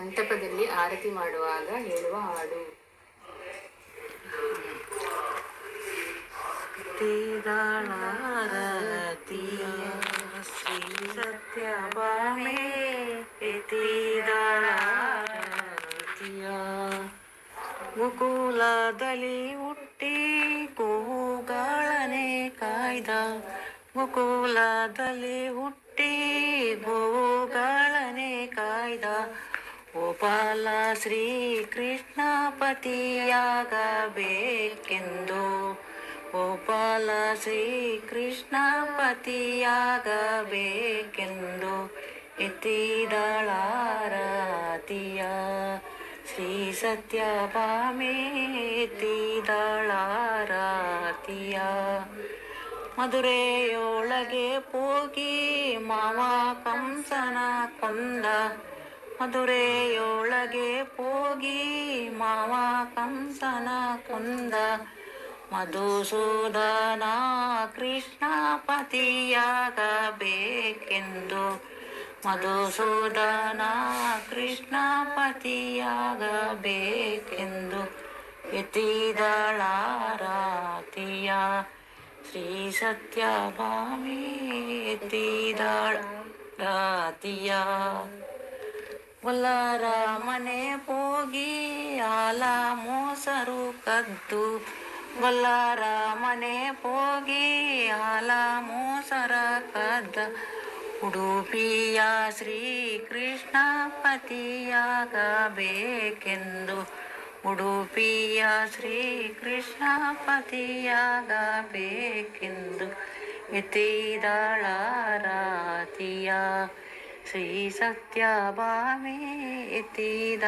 ಮಂಟಪದಲ್ಲಿ ಆರತಿ ಮಾಡುವಾಗ ಹೇಳುವ ಹಾಡು. ತೀದಾಳಾರತಿಯ ಶ್ರೀ ಸತ್ಯಭಾಮೆ ತೀದಾಳಾರತಿಯ ಗೋಕುಲದಲ್ಲಿ ಹುಟ್ಟಿ ಗೋವುಗಳನೆ ಕಾಯ್ದ, ಗೋಕುಲದಲ್ಲಿ ಹುಟ್ಟಿ ಗೋವುಗಳನೆ ಕಾಯ್ದ ಗೋಪಾಲ ಶ್ರೀ ಕೃಷ್ಣ ಪತಿಯಾಗಬೇಕೆಂದು, ಗೋಪಾಲ ಶ್ರೀ ಕೃಷ್ಣ ಪತಿಯಾಗಬೇಕೆಂದು ಎತ್ತಿದಳಾರತಿಯ ಶ್ರೀ ಸತ್ಯಭಾಮೆ ಎತ್ತಿದಳಾರತಿಯ. ಮಧುರೆಯೊಳಗೆ ಹೋಗಿ ಮಾವ ಕಂಸನ ಕೊಂದ, ಮಧುರೆಯೊಳಗೆ ಹೋಗಿ ಮಾವ ಕಂಸನ ಕೊಂದ ಮಧುಸೂದನ ಕೃಷ್ಣ ಪತಿಯಾಗಬೇಕೆಂದು, ಮಧುಸೂದನ ಕೃಷ್ಣ ಪತಿಯಾಗಬೇಕೆಂದು ಎತ್ತಿದಳಾರತಿಯ ಶ್ರೀ ಸತ್ಯಭಾಮೆ ಎತ್ತಿದಳಾರತಿಯ. ಗೊಲ್ಲರ ಮನೆ ಹೋಗಿ ಹಾಲ ಮೊಸರು ಕದ್ದು, ಗೊಲ್ಲರ ಮನೆ ಹೋಗಿ ಹಾಲ ಮೊಸರ ಕದ್ದ ಉಡುಪಿಯ ಶ್ರೀ ಕೃಷ್ಣ ಪತಿಯಾಗಬೇಕೆಂದು, ಉಡುಪಿಯ ಶ್ರೀ ಕೃಷ್ಣ ಪತಿಯಾಗಬೇಕೆಂದು ಎತ್ತಿದಳಾರತಿಯ ಶ್ರೀ ಸತ್ಯಭಾಮೆ ಎತ್ತಿದಳಾರತಿಯ.